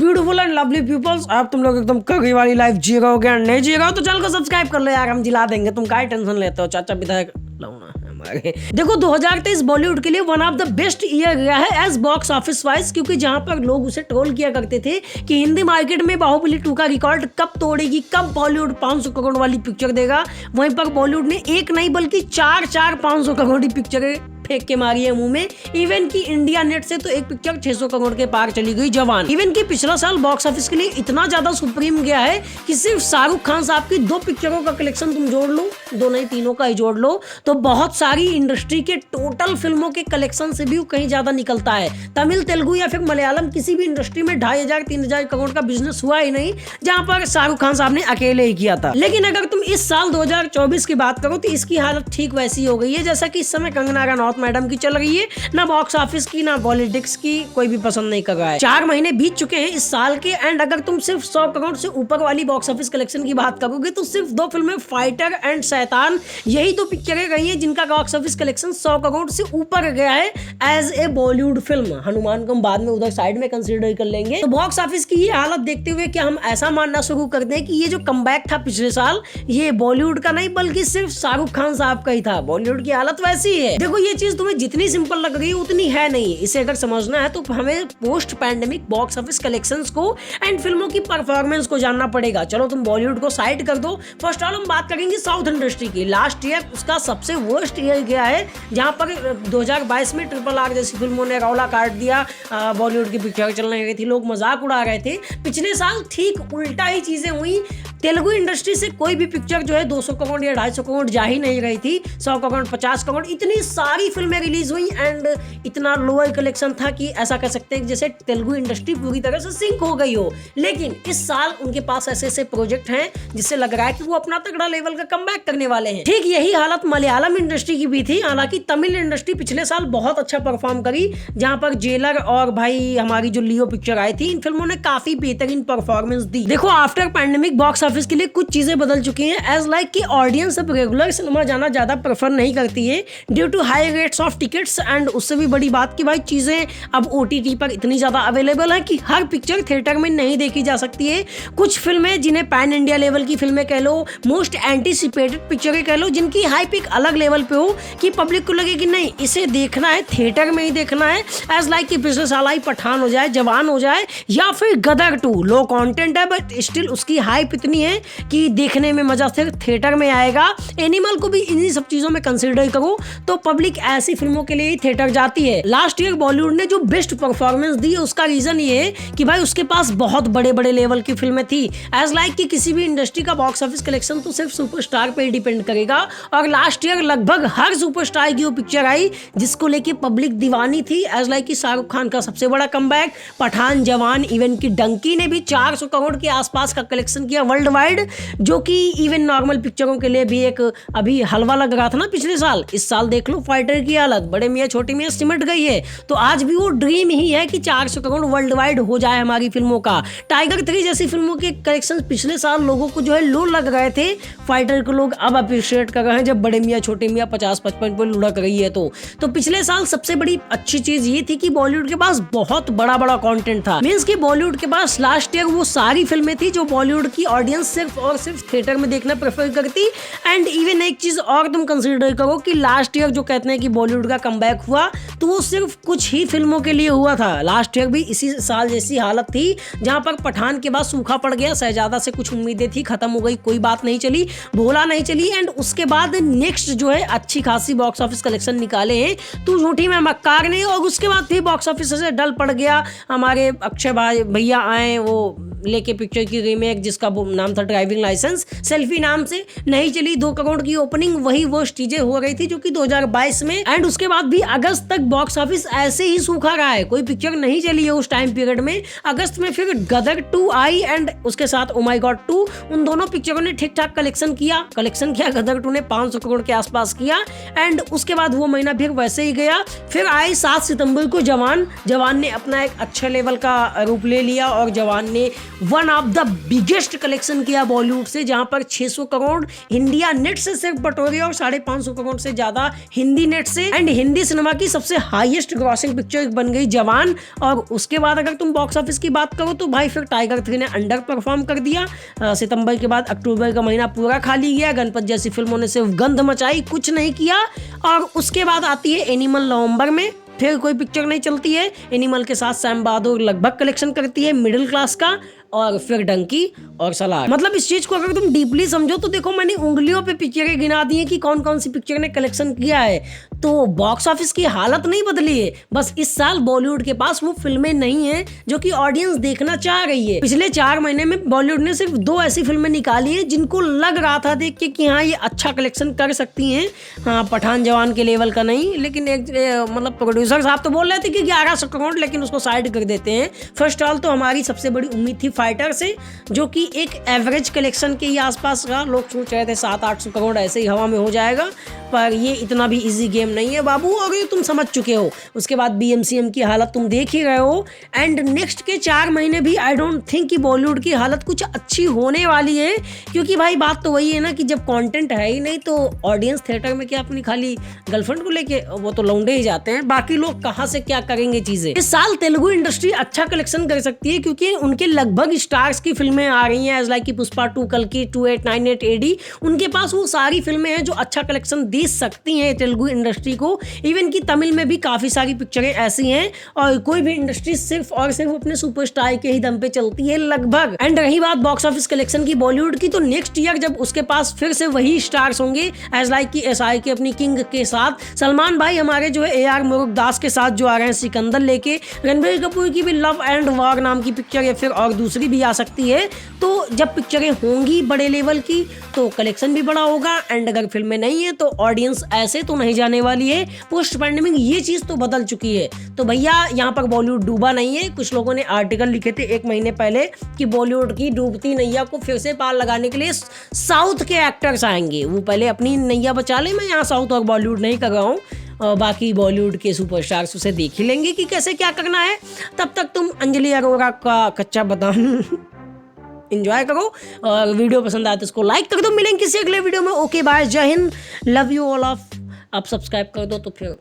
Beautiful and lovely peoples, अब तुम लोग एकदम कगी वाली लाइफ जी रहे हो क्या? नहीं जी रहे हो तो चल को सब्सक्राइब कर लो यार, हम जिला देंगे। तुम काय टेंशन लेते हो? चाचा विधायक लाऊना हमारे। देखो 2023 बॉलीवुड के लिए one of the best year गया है एज बॉक्स ऑफिस वाइज, क्योंकि जहां पर लोग उसे ट्रोल किया करते थे कि हिंदी मार्केट में बाहुबली 2 का रिकॉर्ड कब तोड़ेगी, कब बॉलीवुड 500 करोड़ वाली पिक्चर देगा, वहीं पर बॉलीवुड ने एक नहीं बल्कि चार 500 करोड़ की पिक्चर फेंक के मारी है मुंह में। इवन की इंडिया नेट से तो एक पिक्चर 600 करोड़ के पार चली गई, जवान। इवन की पिछला साल बॉक्स ऑफिस के लिए इतना ज्यादा सुप्रीम गया है कि सिर्फ शाहरुख खान साहब की 2 पिक्चरों का कलेक्शन तुम जोड़ लो, 2 नहीं 3 का ही जोड़ लो, तो बहुत सारी इंडस्ट्री के टोटल फिल्मों के कलेक्शन से भी कहीं ज्यादा निकलता है। तमिल, तेलुगु या फिर मलयालम किसी भी इंडस्ट्री में 2500-3000 करोड़ का बिजनेस हुआ ही नहीं, जहां पर शाहरुख खान साहब ने अकेले ही किया था। लेकिन अगर तुम इस साल 2024 की बात करो तो इसकी हालत ठीक वैसी हो गई है जैसा कि इस समय कंगना रनौत मैडम की चल रही है। ना बॉक्स ऑफिस की ना पॉलिटिक्स की कोई भी पसंद नहीं कर रहा है। 4 महीने बीत चुके हैं इस साल के, एंड अगर तुम सिर्फ 100 करोड़ से ऊपर वाली बॉक्स ऑफिस कलेक्शन की बात करोगे तो सिर्फ 2 फिल्में फाइटर एंड शैतान, यही 2 पिक्चरें रही हैं जिनका बॉक्स ऑफिस कलेक्शन 100 करोड़ से ऊपर गया है as a Bollywood film. Hanuman को हम बाद में उधर साइड में कंसिडर कर लेंगे। तो बॉक्स ऑफिस की ये हालत देखते हुए क्या हम ऐसा मानना शुरू कर दें कि ये जो कमबैक था पिछले साल, ये बॉलीवुड का नहीं बल्कि सिर्फ शाहरुख खान साहब का ही था? बॉलीवुड की हालत वैसी है। देखो ये चीज तुम्हें जितनी सिंपल लग रही है उतनी है नहीं। इसे अगर समझना है तो हमें post pandemic box office collections को एंड फिल्मों की परफॉर्मेंस को जानना पड़ेगा। चलो तुम बॉलीवुड को साइड कर दो, फर्स्ट ऑल हम बात करेंगे साउथ इंडस्ट्री की। लास्ट ईयर उसका सबसे वर्स्ट ईयर गया है, जहां पर 2022 में RRR जैसी फिल्मों ने रौला काट दिया, बॉलीवुड की पिक्चर चलने गई थी, लोग मजाक उड़ा रहे थे। पिछले साल ठीक उल्टा ही चीजें हुई। तेलुगु इंडस्ट्री से कोई भी पिक्चर जो है 200 करोड़ या 250 करोड़ जा ही नहीं रही थी। 100 करोड़ 50 करोड़ इतनी सारी फिल्में रिलीज हुई एंड इतना लोअर कलेक्शन था कि ऐसा कह सकते हैं जैसे तेलुगु इंडस्ट्री पूरी तरह से सिंक हो गई हो। लेकिन इस साल उनके पास ऐसे प्रोजेक्ट हैं जिससे लग रहा है कि वो अपना तगड़ा लेवल का कमबैक करने वाले हैं। ठीक यही हालत मलयालम इंडस्ट्री की भी थी। हालांकि तमिल इंडस्ट्री पिछले साल बहुत अच्छा परफॉर्म करी, जहां पर जेलर और भाई हमारी जो लियो पिक्चर आई थी, इन फिल्मों ने काफी बेहतरीन परफॉर्मेंस दी। देखो आफ्टर पैंडेमिक बॉक्स ऑफिस के लिए कुछ चीजें बदल चुकी हैं एज लाइक कि ऑडियंस अब रेगुलर सिनेमा जाना ज्यादा प्रेफर नहीं करती है due to high rates of tickets, and उससे भी बड़ी बात कि भाई चीजें अब OTT पर इतनी ज्यादा अवेलेबल है कि हर पिक्चर थिएटर में नहीं देखी जा सकती है। कुछ फिल्में जिन्हें पैन इंडिया लेवल की फिल्में कह लो, मोस्ट एंटीसिपेटेड पिक्चरें कह लो, जिनकी हाइप एक अलग लेवल पे हो कि पब्लिक को लगे कि नहीं इसे देखना है थिएटर में ही देखना है। एज लाइक कि पिछले साल आई पठान हो जाए, जवान हो जाए या फिर गदर 2, लो कंटेंट है बट स्टिल उसकी हाइप इतनी है कि देखने में मजा सिर्फ थिएटर में आएगा। एनिमल को भी इन्हीं सब चीजों में कंसीडर करो तो पब्लिक ऐसी फिल्मों के लिए ही थिएटर जाती है। लास्ट ईयर बॉलीवुड ने जो बेस्ट परफॉर्मेंस दी उसका रीजन ये है कि भाई उसके पास बहुत बड़े बड़े लेवल की फिल्में थी। एज लाइक कि किसी भी इंडस्ट्री का बॉक्स ऑफिस कलेक्शन तो सिर्फ सुपरस्टार पे ही डिपेंड करेगा, और लास्ट ईयर लगभग हर सुपरस्टार की वो पिक्चर आई जिसको लेके पब्लिक दीवानी थी। एज लाइक कि शाहरुख खान का सबसे बड़ा कमबैक, पठान, जवान, इवन की डंकी ने भी 400 करोड़ के आसपास का कलेक्शन किया वर्ल्ड वाइड, जो कि इवन नॉर्मल पिक्चरों के लिए भी एक अभी हलवा लग रहा था ना पिछले साल। इस साल देख लो फाइटर की हालत, बड़े मियाँ छोटी मियाँ सिमट गई है। तो आज भी वो ड्रीम ही है कि 400 करोड़ वर्ल्ड वाइड हो जाए हमारी फिल्मों का। टाइगर 3 जैसी फिल्मों के कलेक्शन पिछले साल लोगों को जो है लो लग रहे थे, फाइटर को लोग अब अप्रिशिएट कर रहे हैं जब बड़े मियाँ छोटे मियाँ 50-55 पर लुढ़क रही है। तो पिछले साल सबसे बड़ी अच्छी चीज ये थी कि बॉलीवुड के पास बहुत बड़ा कंटेंट था। मींस कि बॉलीवुड के पास लास्ट ईयर वो सारी फिल्में थी जो बॉलीवुड की ऑडियंस सिर्फ और सिर्फ थिएटर में देखना प्रेफर करती। एंड इवन एक चीज और तुम कंसीडर करो कि लास्ट ईयर जो कहते हैं कि बॉलीवुड का कमबैक हुआ तो वो सिर्फ कुछ ही फिल्मों के लिए हुआ था। लास्ट ईयर भी इसी साल जैसी हालत थी जहां पर पठान के बाद सूखा पड़ गया, शहजादा से कुछ उम्मीदें थी, खत्म हो गई, कोई बात नहीं चली, भोला नहीं चली, एंड उसके बाद नेक्स्ट जो है अच्छी खासी बॉक्स ऑफिस कलेक्शन निकाले हैं तू झूठी में मक्कार ने, और उसके बाद फिर बॉक्स ऑफिस से डल पड़ गया। हमारे अक्षय भाई भैया आए वो लेके पिक्चर की रीमेक जिसका नाम था ड्राइविंग लाइसेंस, सेल्फी नाम से, नहीं चली, 2 करोड़ की ओपनिंग, वही वो चीजें हो रही थी जो कि 2022 में, एंड उसके बाद भी अगस्त तक बॉक्स ऑफिस ऐसे ही सूखा रहा है, कोई पिक्चर नहीं चली है उस टाइम पीरियड में। अगस्त में फिर गदर 2 आई एंड उसके साथ ओ माय गॉड 2, उन दोनों पिक्चरों ने ठीक ठाक कलेक्शन किया। गदर 2 ने 500 करोड़ के आसपास किया एंड उसके बाद वो महीना फिर वैसे ही गया। फिर आई 7 सितंबर को जवान ने अपना एक अच्छा लेवल का रूप ले लिया और जवान ने one of the biggest collection किया बॉलीवुड से, जहां पर 600 करोड़ इंडिया नेट से सिर्फ बटोरे और 550 करोड़ से ज्यादा हिंदी नेट से। एंड हिंदी सिनेमा की सबसे हाईएस्ट ग्रॉसिंग पिक्चर बन गई जवान। और उसके बाद अगर तुम बॉक्स ऑफिस की बात करो तो भाई फिर टाइगर 3 ने अंडर परफॉर्म कर दिया। सितंबर के बाद अक्टूबर का महीना पूरा खाली गया, गणपत जैसी फिल्मों ने सिर्फ गंध मचाई, कुछ नहीं किया। और उसके बाद आती है एनिमल नवंबर में, फिर कोई पिक्चर नहीं चलती है। एनिमल के साथ सैम बहादुर लगभग कलेक्शन करती है मिडिल क्लास का, और फिर डंकी और सलार। मतलब इस चीज को अगर तुम डीपली समझो तो देखो मैंने उंगलियों पे पिक्चरें गिना दी हैं कि कौन कौन सी पिक्चर ने कलेक्शन किया है। तो बॉक्स ऑफिस की हालत नहीं बदली है, बस इस साल बॉलीवुड के पास वो फिल्में नहीं है जो कि ऑडियंस देखना चाह रही है। पिछले 4 महीने में बॉलीवुड ने सिर्फ 2 ऐसी फिल्में निकाली है जिनको लग रहा था देख के कि हाँ ये अच्छा कलेक्शन कर सकती हैं। हाँ, पठान जवान के लेवल का नहीं, लेकिन एक मतलब प्रोड्यूसर साहब तो बोल रहे थे कि 1100 करोड़, लेकिन उसको साइड कर देते हैं। फर्स्ट ऑल तो हमारी सबसे बड़ी उम्मीद थी फाइटर से, जो कि एक एवरेज कलेक्शन के ही आसपास का, लोग सोच रहे थे 700-800 करोड़ ऐसे ही हवा में हो जाएगा, पर ये इतना भी इजी गेम नहीं है बाबू, और ये तुम समझ चुके हो। उसके बाद BMCM की हालत तुम देख ही रहे हो। एंड नेक्स्ट के 4 महीने भी आई डोंट थिंक कि बॉलीवुड की हालत कुछ अच्छी होने वाली है, क्योंकि भाई बात तो वही है ना कि जब कंटेंट है ही नहीं तो ऑडियंस थिएटर में क्या अपनी खाली गर्लफ्रेंड को लेके, वो तो लौंडे ही जाते हैं, बाकी लोग कहाँ से क्या करेंगे चीजें। इस साल तेलुगु इंडस्ट्री अच्छा कलेक्शन कर सकती है क्योंकि उनके लगभग स्टार्स की फिल्में आ रही हैं, एज लाइक कि पुष्पा 2, कल्कि 2898 AD। उनके पास वो सारी फिल्में हैं जो अच्छा कलेक्शन दे सकती हैं तेलुगु इंडस्ट्री को। इवन कि तमिल में भी काफी सारी पिक्चरें ऐसी हैं, और कोई भी इंडस्ट्री सिर्फ और सिर्फ अपने सुपरस्टार के ही दम पे चलती है लगभग। एंड रही बात बॉक्स ऑफिस कलेक्शन की बॉलीवुड की, तो नेक्स्ट ईयर जब उसके पास फिर से वही स्टार्स होंगे, एज लाइक कि SI के अपनी किंग के साथ, सलमान भाई हमारे जो है AR मुरुगदास के साथ जो आ रहे हैं सिकंदर लेके, रणबीर कपूर की भी लव एंड वॉर नाम की पिक्चर या फिर और दूसरी भी आ सकती है। तो जब पिक्चरें होंगी बड़े लेवल की तो कलेक्शन भी बड़ा होगा। एंड अगर फिल्में नहीं है तो ऑडियंस ऐसे तो नहीं जाने वाली है। पोस्ट पैंडेमिक ये चीज तो बदल चुकी है। तो भैया यहाँ पर बॉलीवुड डूबा नहीं है। कुछ लोगों ने आर्टिकल लिखे थे 1 महीने पहले कि बॉलीवुड की डूबती नैया को फिर से पार लगाने के लिए साउथ के एक्टर्स आएंगे। वो पहले अपनी नैया बचा ले, मैं यहाँ साउथ और बॉलीवुड नहीं कर रहा हूँ, बाकी बॉलीवुड के सुपरस्टार्स उसे देख ही लेंगे कि कैसे क्या करना है। तब तक तुम अंजलि अरोरा का कच्चा बादाम एंजॉय करो, और वीडियो पसंद आए तो इसको लाइक कर दो। मिलेंगे किसी अगले वीडियो में। ओके बाय, जय Hind, love you all of. आप सब्सक्राइब कर दो तो फिर